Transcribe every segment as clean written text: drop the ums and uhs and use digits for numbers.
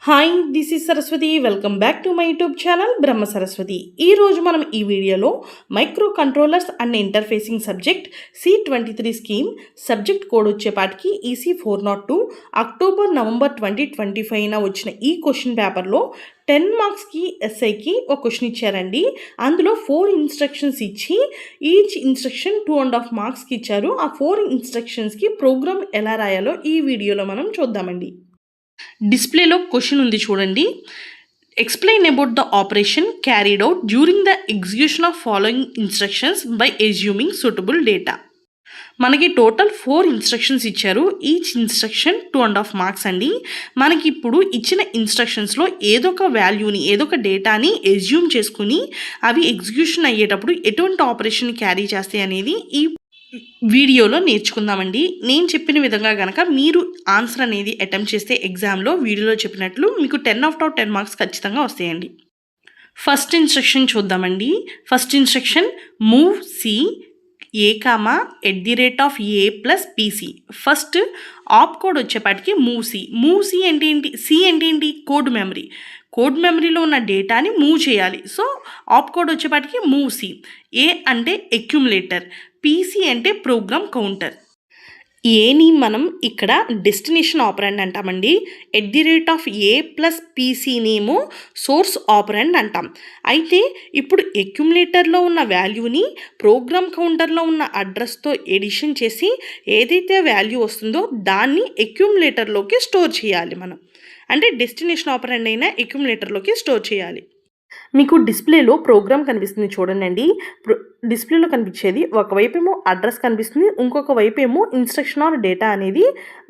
Hi this is Saraswati welcome back to my YouTube channel Brahma Saraswati. ఈరోజు మనం ఈ వీడియోలో micro controllers and interfacing subject C23 scheme subject code వచ్చేపాటికి EC402 October November 2025 వచ్చిన ఈ క్వశ్చన్ పేపర్లో 10 మార్క్స్కి ఎస్ఐకి ఒక క్వశ్చన్ ఇచ్చారండి. అందులో 4 ఇన్స్ట్రక్షన్స్ ఇచ్చి ఈచ్ ఇన్స్ట్రక్షన్ 2.5 మార్క్స్కి ఇచ్చారు. ఆ 4 ఇన్స్ట్రక్షన్స్కి ప్రోగ్రామ్ ఎలా రాయాలో ఈ వీడియోలో మనం చూద్దామండి. డిస్ప్లేలో క్వశ్చన్ ఉంది చూడండి. Explain about the operation carried out during the execution of following instructions by assuming suitable data. మనకి టోటల్ 4 ఇన్స్ట్రక్షన్స్ ఇచ్చారు. ఈచ్ ఇన్స్ట్రక్షన్ 2.5 మార్క్స్ అండి. మనకి ఇప్పుడు ఇచ్చిన ఇన్స్ట్రక్షన్స్లో ఏదో ఒక వాల్యూని ఏదో ఒక డేటాని అజ్యూమ్ చేసుకుని అవి ఎగ్జిక్యూషన్ అయ్యేటప్పుడు ఎటువంటి ఆపరేషన్ క్యారీ చేస్తాయి అనేది ఈ వీడియోలో నేర్చుకుందామండి. నేను చెప్పిన విధంగా కనుక మీరు ఆన్సర్ అనేది అటెంప్ట్ చేస్తే ఎగ్జామ్లో వీడియోలో చెప్పినట్లు మీకు 10/10 మార్క్స్ ఖచ్చితంగా వస్తాయండి. ఫస్ట్ ఇన్స్ట్రక్షన్ చూద్దామండి. First instruction move c A, @ A + PC. First op code వచ్చేపాటికి మూవ్ సి అంటే ఏంటి? సి అంటే ఏంటి? Code memory. కోడ్ మెమరీలో ఉన్న డేటాని మూవ్ చేయాలి. సో ఆప్ కోడ్ వచ్చేపాటికి మూవ్ సి. ఏ అంటే అక్యుములేటర్, పీసీ అంటే ప్రోగ్రామ్ కౌంటర్. ఏని మనం ఇక్కడ డెస్టినేషన్ ఆపరెండ్ అంటామండి. @ A + PC నేమో సోర్స్ ఆపరెండ్ అంటాం. అయితే ఇప్పుడు అక్యుములేటర్లో ఉన్న వాల్యూని ప్రోగ్రామ్ కౌంటర్లో ఉన్న అడ్రస్తో ఎడిషన్ చేసి ఏదైతే వాల్యూ వస్తుందో దాన్ని అక్యుములేటర్లోకి స్టోర్ చేయాలి మనం. అంటే డెస్టినేషన్ ఆపరెండ్ అయినా అక్యుములేటర్లోకి స్టోర్ చేయాలి. మీకు డిస్ప్లేలో ప్రోగ్రామ్ కనిపిస్తుంది చూడండి. డిస్ప్లేలో కనిపించేది ఒకవైపేమో అడ్రస్ కనిపిస్తుంది, ఇంకొక వైపేమో ఇన్స్ట్రక్షన్ ఆర్ డేటా అనేది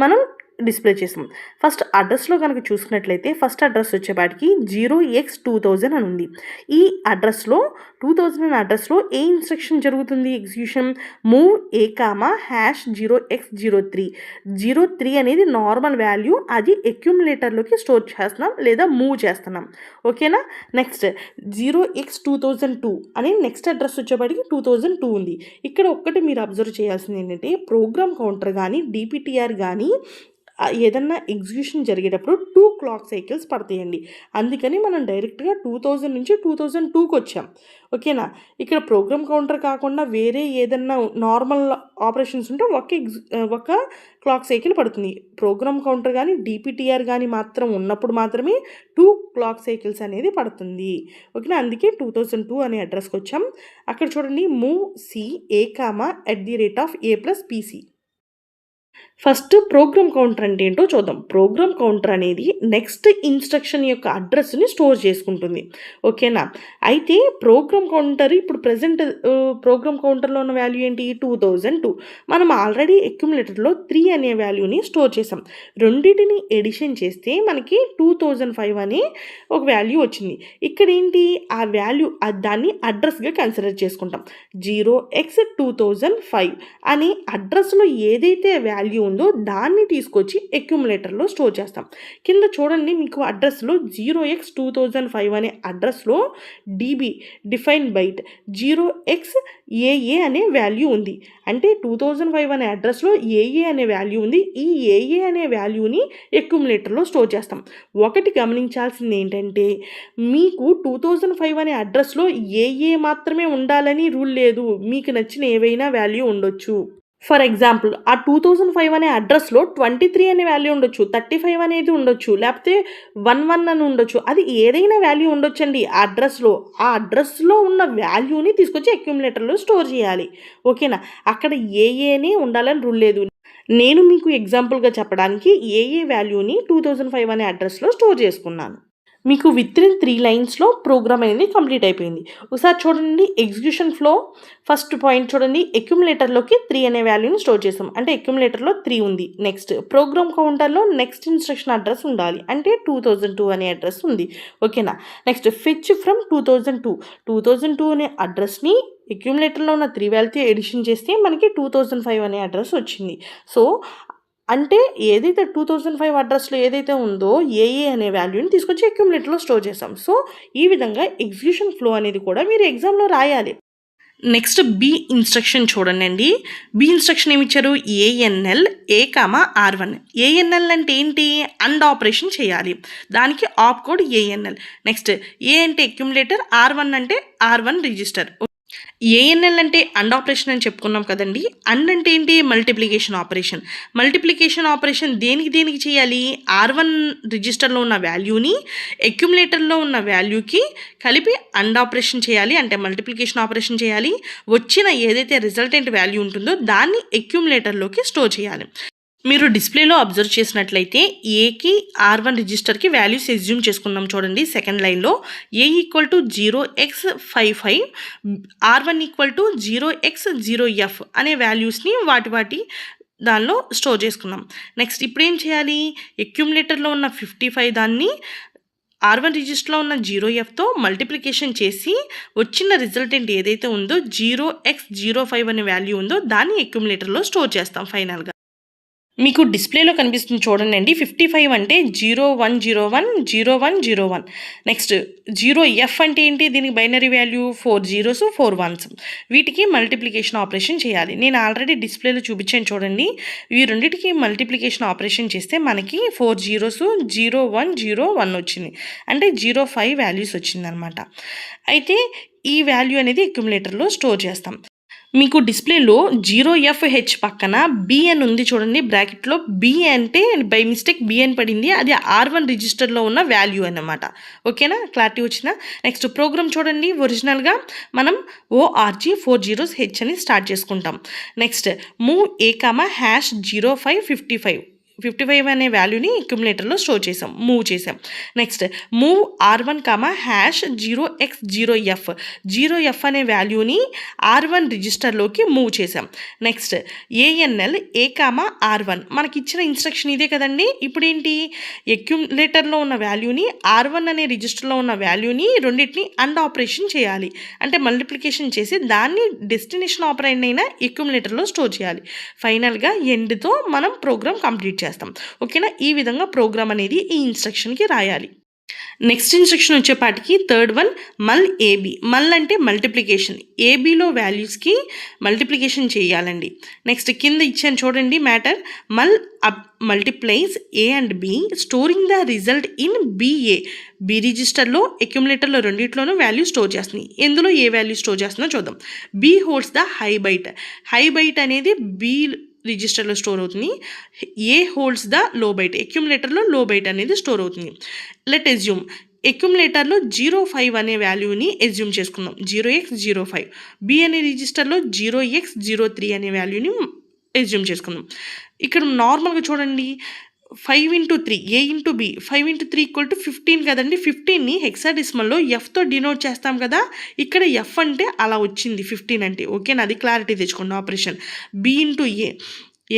మనం డిస్ప్లే చేసాం. ఫస్ట్ అడ్రస్లో కనుక చూసుకున్నట్లయితే ఫస్ట్ అడ్రస్ వచ్చేపాటికి 0x2000 అని ఉంది. ఈ అడ్రస్లో 2000 అనే అడ్రస్లో ఏ ఇన్స్ట్రక్షన్ జరుగుతుంది? Execution move A, #0x03. 03 అనేది నార్మల్ వాల్యూ, అది అక్యుములేటర్లోకి స్టోర్ చేస్తున్నాం లేదా మూవ్ చేస్తున్నాం. ఓకేనా? నెక్స్ట్ 0x2002 అని నెక్స్ట్ అడ్రస్ వచ్చేపాటికి 2002 ఉంది. ఇక్కడ ఒక్కటి మీరు అబ్జర్వ్ చేయాల్సింది ఏంటంటే ప్రోగ్రామ్ కౌంటర్ కానీ DPTR కానీ ఏదన్నా ఎగ్జిక్యూషన్ జరిగేటప్పుడు 2 క్లాక్ సైకిల్స్ పడతాయండి. అందుకని మనం డైరెక్ట్గా 2000 నుంచి 2002కి వచ్చాం. ఓకేనా? ఇక్కడ ప్రోగ్రామ్ కౌంటర్ కాకుండా వేరే ఏదన్నా నార్మల్ ఆపరేషన్స్ ఉంటే ఒక క్లాక్ సైకిల్ పడుతుంది. ప్రోగ్రామ్ కౌంటర్ కానీ DPTR కానీ మాత్రం ఉన్నప్పుడు మాత్రమే 2 క్లాక్ సైకిల్స్ అనేది పడుతుంది. ఓకేనా? అందుకే 2002 అనే అడ్రస్కి వచ్చాం. అక్కడ చూడండి move c A, @ A + PC. First program counter అంటే ఏంటో చూద్దాం. ప్రోగ్రామ్ కౌంటర్ అనేది నెక్స్ట్ ఇన్స్ట్రక్షన్ యొక్క అడ్రస్ని స్టోర్ చేసుకుంటుంది. ఓకేనా? అయితే ప్రోగ్రామ్ కౌంటర్ ఇప్పుడు ప్రజెంట్ ప్రోగ్రామ్ కౌంటర్లో ఉన్న వాల్యూ ఏంటి? 2002. మనం ఆల్రెడీ అక్యుములేటర్లో 3 అనే వాల్యూని స్టోర్ చేసాం. రెండింటిని ఎడిషన్ చేస్తే మనకి 2005 అనే ఒక వాల్యూ వచ్చింది. ఇక్కడ ఏంటి? ఆ వాల్యూ దాన్ని అడ్రస్గా కన్సిడర్ చేసుకుంటాం. 0x2005 అనే అడ్రస్లో ఏదైతే వాల్యూ ఉందో దాన్ని తీసుకొచ్చి అక్యుములేటర్లో స్టోర్ చేస్తాం. కింద చూడండి, మీకు అడ్రస్లో 0x2005 అనే అడ్రస్లో DB డిఫైన్ బైట్ 0xAA అనే వాల్యూ ఉంది. అంటే 2005 అనే అడ్రస్లో AA అనే వాల్యూ ఉంది. ఈ AA అనే వాల్యూని అక్యుములేటర్లో స్టోర్ చేస్తాం. ఒకటి గమనించాల్సింది ఏంటంటే మీకు 2005 అనే అడ్రస్లో AA మాత్రమే ఉండాలని రూల్ లేదు. మీకు నచ్చిన ఏవైనా వాల్యూ ఉండొచ్చు. ఫర్ ఎగ్జాంపుల్ ఆ 2005 అనే అడ్రస్లో 23 అనే వాల్యూ ఉండొచ్చు, 35 అనేది ఉండొచ్చు, లేకపోతే 11 అని ఉండొచ్చు. అది ఏదైనా వాల్యూ ఉండొచ్చండి ఆ అడ్రస్లో ఉన్న వాల్యూని తీసుకొచ్చి అక్యుములేటర్లో స్టోర్ చేయాలి. ఓకేనా? అక్కడ ఏఏనే ఉండాలని రూల్ లేదు. నేను మీకు ఎగ్జాంపుల్గా చెప్పడానికి ఏఏ వాల్యూని 2005 అనే అడ్రస్లో స్టోర్ చేసుకున్నాను. మీకు విత్ఇన్ 3 లైన్స్లో ప్రోగ్రామ్ అనేది కంప్లీట్ అయిపోయింది. ఒకసారి చూడండి ఎగ్జిక్యూషన్ ఫ్లో. ఫస్ట్ పాయింట్ చూడండి, అక్యుములేటర్లోకి 3 అనే వాల్యూని స్టోర్ చేస్తాం. అంటే అక్యుములేటర్లో 3 ఉంది. నెక్స్ట్ ప్రోగ్రామ్ కౌంటర్లో నెక్స్ట్ ఇన్స్ట్రక్షన్ అడ్రస్ ఉండాలి. అంటే 2002 అనే అడ్రస్ ఉంది. ఓకేనా? నెక్స్ట్ ఫెచ్ ఫ్రమ్ 2002 అనే అడ్రస్ని అక్యుములేటర్లో ఉన్న 3 వాల్యూతో ఎడిషన్ చేస్తే మనకి 2005 అనే అడ్రస్ వచ్చింది. సో అంటే ఏదైతే 2005 అడ్రస్లో ఏదైతే ఉందో ఏఏ అనే వాల్యూని తీసుకొచ్చి అక్యుములేటర్లో స్టోర్ చేసాం. సో ఈ విధంగా ఎగ్జిక్యూషన్ ఫ్లో అనేది కూడా మీరు ఎగ్జామ్లో రాయాలి. నెక్స్ట్ బి ఇన్స్ట్రక్షన్ చూడండి. బి ఇన్స్ట్రక్షన్ ఏమి ఇచ్చారు? ANL A, R1. ఏఎన్ఎల్ అంటే ఏంటి? అండ్ ఆపరేషన్ చేయాలి, దానికి ఆప్ కోడ్ ఏఎన్ఎల్. నెక్స్ట్ ఏ అంటే అక్యుములేటర్, R1 అంటే R1 రిజిస్టర్. ఏఎన్ఎల్ అంటే అండ్ ఆపరేషన్ అని చెప్పుకున్నాం కదండి. అండ్ అంటే ఏంటి? Multiplication operation. మల్టిప్లికేషన్ ఆపరేషన్ దేనికి చేయాలి? R1 రిజిస్టర్లో ఉన్న వాల్యూని అక్యుములేటర్లో ఉన్న వాల్యూకి కలిపి అండ్ ఆపరేషన్ చేయాలి, అంటే మల్టిప్లికేషన్ ఆపరేషన్ చేయాలి. వచ్చిన ఏదైతే రిజల్టెంట్ వాల్యూ ఉంటుందో దాన్ని అక్యుములేటర్లోకి స్టోర్ చేయాలి. మీరు డిస్ప్లేలో అబ్జర్వ్ చేసినట్లయితే ఏకి R1 రిజిస్టర్కి వాల్యూస్ ఎజ్యూమ్ చేసుకున్నాం చూడండి. సెకండ్ లైన్లో A = 0x55, R1 = 0x0f అనే వాల్యూస్ని వాటి దానిలో స్టోర్ చేసుకున్నాం. నెక్స్ట్ ఇప్పుడు ఏం చేయాలి? అక్యుములేటర్లో ఉన్న 55 దాన్ని R1 రిజిస్టర్లో ఉన్న 0fతో మల్టిప్లికేషన్ చేసి వచ్చిన రిజల్టెంట్ ఏదైతే ఉందో 0x05 అనే వాల్యూ ఉందో దాన్ని అక్యుములేటర్లో స్టోర్ చేస్తాం ఫైనల్గా. మీకు డిస్ప్లేలో కనిపిస్తుంది చూడండి. 55 అంటే 0101 0101. నెక్స్ట్ 0f అంటే ఏంటి? దీనికి బైనరీ వాల్యూ 4 zeros 4 ones. వీటికి మల్టిప్లికేషన్ ఆపరేషన్ చేయాలి. నేను ఆల్రెడీ డిస్ప్లేలో చూపించాను చూడండి. ఈ రెండింటికి మల్టిప్లికేషన్ ఆపరేషన్ చేస్తే మనకి 4 zeros 0101 వచ్చింది, అంటే 05 వాల్యూస్ వచ్చిందనమాట. అయితే ఈ వాల్యూ అనేది అక్యుములేటర్లో స్టోర్ చేస్తాం. మీకు డిస్ప్లేలో 0fh పక్కన బిఎన్ ఉంది చూడండి, బ్రాకెట్లో. బి అంటే బై మిస్టేక్ బిఎన్ పడింది, అది R1 రిజిస్టర్లో ఉన్న వాల్యూ అన్నమాట. ఓకేనా? క్లారిటీ వచ్చిందా? నెక్స్ట్ ప్రోగ్రామ్ చూడండి. ఒరిజినల్గా మనం ORG40H అని స్టార్ట్ చేసుకుంటాం. నెక్స్ట్ మూవ్ A,#0555 అనే వాల్యూని అక్యుములేటర్లో స్టోర్ చేసాం, మూవ్ చేసాం. Next move R1, #0x0f 0f అనే వాల్యూని R1 రిజిస్టర్లోకి మూవ్ చేసాం. నెక్స్ట్ ఏఎన్ఎల్ A,R1 మనకి ఇచ్చిన ఇన్స్ట్రక్షన్ ఇదే కదండి. ఇప్పుడు ఏంటి? అక్యుములేటర్లో ఉన్న వాల్యూని R1 అనే రిజిస్టర్లో ఉన్న వాల్యూని రెండింటిని అండ్ ఆపరేషన్ చేయాలి, అంటే మల్టిప్లికేషన్ చేసి దాన్ని డెస్టినేషన్ ఆపరేండ్ అయిన అక్యుములేటర్లో స్టోర్ చేయాలి. ఫైనల్గా ఎండ్తో మనం ప్రోగ్రామ్ కంప్లీట్ చేస్తాం. ఓకేనా? ఈ విధంగా ప్రోగ్రామ్ అనేది ఈ ఇన్స్ట్రక్షన్కి రాయాలి. నెక్స్ట్ ఇన్స్ట్రక్షన్ వచ్చేపాటికి third one mul AB. Mul అంటే మల్టిప్లికేషన్, ఏబీలో వాల్యూస్కి మల్టిప్లికేషన్ చేయాలండి. నెక్స్ట్ కింద ఇచ్చాను చూడండి matter. Mul multiplies A and B storing the result in BA. B రిజిస్టర్లో అక్యుములేటర్లో రెండింటిలోనూ వాల్యూ స్టోర్ చేస్తుంది. ఎందులో ఏ వాల్యూ స్టోర్ చేస్తుందో చూద్దాం. B holds the high byte. High byte అనేది B రిజిస్టర్లో స్టోర్ అవుతుంది. A holds the low byte. అక్యుములేటర్లో లో బైట్ అనేది స్టోర్ అవుతుంది. లెట్ ఎజ్యూమ్ అక్యుములేటర్లో 05 అనే వాల్యూని ఎజ్యూమ్ చేసుకుందాం, 0x05. బి అనే రిజిస్టర్లో 0x03 అనే వాల్యూని ఎజ్యూమ్ చేసుకుందాం. ఇక్కడ నార్మల్గా చూడండి, 5 × 3 A × B 5 × 3 = 15 కదండి. 15ని హెక్సాడెసిమల్లో ఎఫ్తో డినోట్ చేస్తాం కదా. ఇక్కడ ఎఫ్ అంటే అలా వచ్చింది 15 అంటే. ఓకేనా? అది క్లారిటీ తెచ్చుకోండి. Operation B ×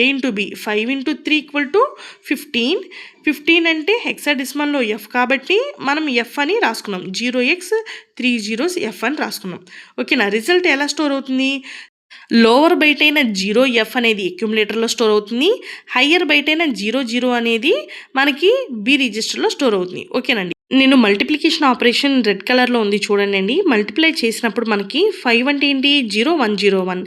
A × B 5 × 3 = 15. 15 అంటే హెక్సాడెసిమల్లో ఎఫ్ కాబట్టి మనం ఎఫ్ అని రాసుకున్నాం, 0x30f అని రాసుకున్నాం. ఓకేనా? రిజల్ట్ ఎలా స్టోర్ అవుతుంది? లోవర్ బైట్ అయిన 0f అనేది అక్యుములేటర్లో స్టోర్ అవుతుంది. హయ్యర్ బైట్ అయిన 00 అనేది మనకి బి రిజిస్టర్లో స్టోర్ అవుతుంది. ఓకేనండి. నేను మల్టిప్లికేషన్ ఆపరేషన్ రెడ్ కలర్లో ఉంది చూడండి. మల్టిప్లై చేసినప్పుడు మనకి 5 అంటే ఏంటి? 0101,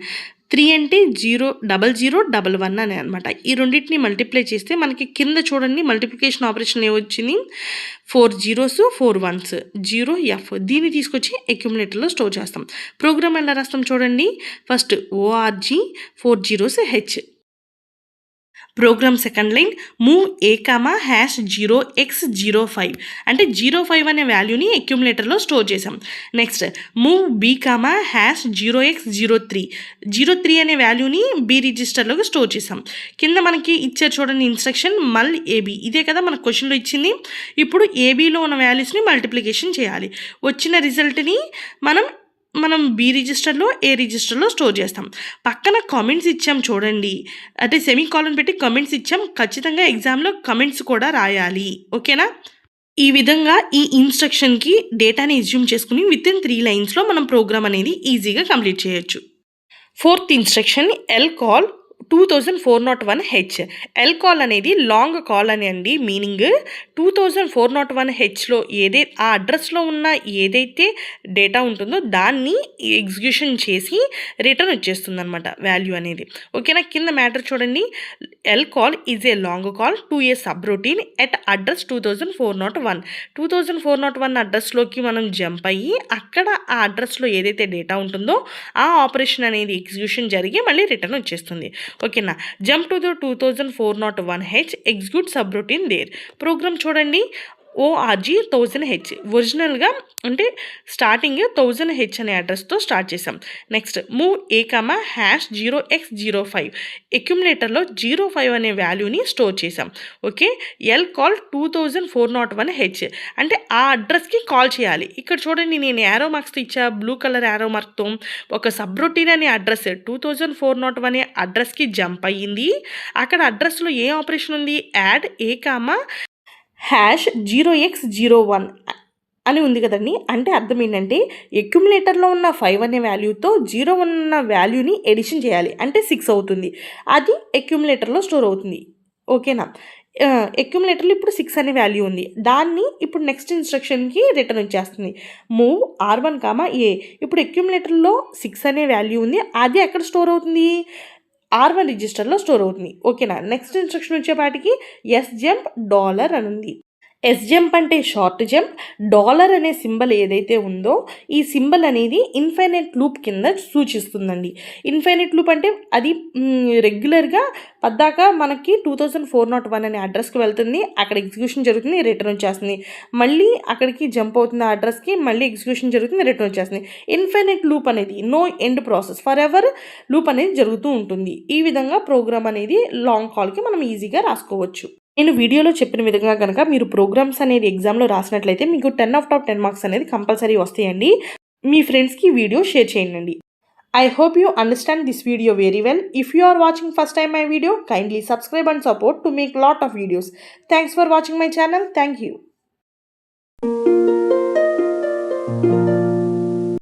3 అంటే 00011 అని అనమాట. ఈ రెండింటిని మల్టిప్లై చేస్తే మనకి కింద చూడండి మల్టిప్లికేషన్ ఆపరేషన్ ఏమొచ్చింది? 4 zeros 4 ones 0f. దీన్ని తీసుకొచ్చి అక్యుములేటర్లో స్టోర్ చేస్తాం. ప్రోగ్రామ్ ఎలా రాస్తాం చూడండి. First ORG40H. Program second line move A, #0x05 అంటే 05 అనే వాల్యూని అక్యుములేటర్లో స్టోర్ చేసాం. నెక్స్ట్ మూవ్ B, #0x03 03 అనే వాల్యూని బి రిజిస్టర్లోకి స్టోర్ చేసాం. కింద మనకి ఇచ్చారు చూడండి ఇన్స్ట్రక్షన్ మల్ AB. ఇదే కదా మన క్వశ్చన్లో ఇచ్చింది. ఇప్పుడు ఏబీలో ఉన్న వాల్యూస్ని మల్టిప్లికేషన్ చేయాలి. వచ్చిన రిజల్ట్ని మనం బి రిజిస్టర్లో ఏ రిజిస్టర్లో స్టోర్ చేస్తాం. పక్కన కామెంట్స్ ఇచ్చాం చూడండి, అంటే సెమీకోలన్ పెట్టి కామెంట్స్ ఇచ్చాం. ఖచ్చితంగా ఎగ్జామ్లో కామెంట్స్ కూడా రాయాలి. ఓకేనా? ఈ విధంగా ఈ ఇన్స్ట్రక్షన్కి డేటాని ఎజ్యూమ్ చేసుకుని వితిన్ 3 లైన్స్లో మనం ప్రోగ్రామ్ అనేది ఈజీగా కంప్లీట్ చేయొచ్చు. Fourth instruction L call 2401H. L call అనేది లాంగ్ కాల్ అని అండి మీనింగ్. 2401Hలో ఆ అడ్రస్లో ఉన్న ఏదైతే డేటా ఉంటుందో దాన్ని ఎగ్జిక్యూషన్ చేసి రిటర్న్ వచ్చేస్తుంది అనమాట వాల్యూ అనేది. ఓకేనా, కింద మ్యాటర్ చూడండి. L call is a long call to A sub routine at address 2401. 2401 అడ్రస్లోకి మనం జంప్ అయ్యి అక్కడ ఆ అడ్రస్లో ఏదైతే డేటా ఉంటుందో ఆ ఆపరేషన్ అనేది ఎగ్జిక్యూషన్ జరిగి మళ్ళీ రిటర్న్ వచ్చేస్తుంది. ఓకేనా, jump to the 2401H execute subroutine there. Program చూడండి. ORG 1000H ఒరిజినల్గా అంటే స్టార్టింగ్ 1000H అనే అడ్రస్తో స్టార్ట్ చేసాం. నెక్స్ట్ మూవ్ A, #0x05 అక్యుములేటర్లో 05 అనే వాల్యూని స్టోర్ చేసాం. ఓకే, ఎల్ కాల్ 2401H అంటే ఆ అడ్రస్కి కాల్ చేయాలి. ఇక్కడ చూడండి, నేను యారో మార్క్స్తో ఇచ్చా, బ్లూ కలర్ యారో మార్క్తో. ఒక సబ్ రొటీన్ అనే అడ్రస్ 2401 అనే అడ్రస్కి జంప్ అయ్యింది. అక్కడ అడ్రస్లో ఏ ఆపరేషన్ ఉంది? యాడ్ A, #0x01 అని ఉంది కదండి. అంటే అర్థం ఏంటంటే అక్యుములేటర్లో ఉన్న 5 అనే వాల్యూతో 0 ఉన్న వాల్యూని ఎడిషన్ చేయాలి, అంటే 6 అవుతుంది. అది అక్యుములేటర్లో స్టోర్ అవుతుంది. ఓకేనా, అక్యుములేటర్లో ఇప్పుడు 6 అనే వాల్యూ ఉంది. దాన్ని ఇప్పుడు నెక్స్ట్ ఇన్స్ట్రక్షన్కి రిటర్న్ వచ్చేస్తుంది. Move R1, A. ఇప్పుడు అక్యుములేటర్లో 6 అనే వాల్యూ ఉంది, అది ఎక్కడ స్టోర్ అవుతుంది? R1 రిజిస్టర్లో స్టోర్ అవుతుంది. ఓకేనా, నెక్స్ట్ ఇన్స్ట్రక్షన్ వచ్చేపాటికి SJump $. అని ఉంది. SJump అంటే షార్ట్ జంప్. డాలర్ అనే సింబల్ ఏదైతే ఉందో ఈ సింబల్ అనేది ఇన్ఫైనైట్ లూప్ కింద సూచిస్తుందండి. ఇన్ఫైనైట్ లూప్ అంటే అది రెగ్యులర్గా పద్దాక మనకి 2401 అనే అడ్రస్కి వెళ్తుంది, అక్కడ ఎగ్జిక్యూషన్ జరుగుతుంది, రిటర్న్ వచ్చేస్తుంది. మళ్ళీ అక్కడికి జంప్ అవుతుంది ఆ అడ్రస్కి, మళ్ళీ ఎగ్జిక్యూషన్ జరుగుతుంది, రిటర్న్ వచ్చేస్తుంది. ఇన్ఫైనైట్ లూప్ అనేది no end process, forever loop అనేది జరుగుతూ ఉంటుంది. ఈ విధంగా ప్రోగ్రామ్ అనేది లాంగ్ కాల్కి మనం ఈజీగా రాసుకోవచ్చు. నేను వీడియోలో చెప్పిన విధంగా కనుక మీరు ప్రోగ్రామ్స్ అనేది ఎగ్జామ్లో రాసినట్లయితే మీకు 10 out of 10 మార్క్స్ అనేది కంపల్సరీ వస్తాయండి. మీ ఫ్రెండ్స్కి వీడియో షేర్ చేయండి. I hope you understand this video very well. If you are watching first time my video, kindly subscribe and support to make lot of videos. Thanks for watching my channel. Thank you.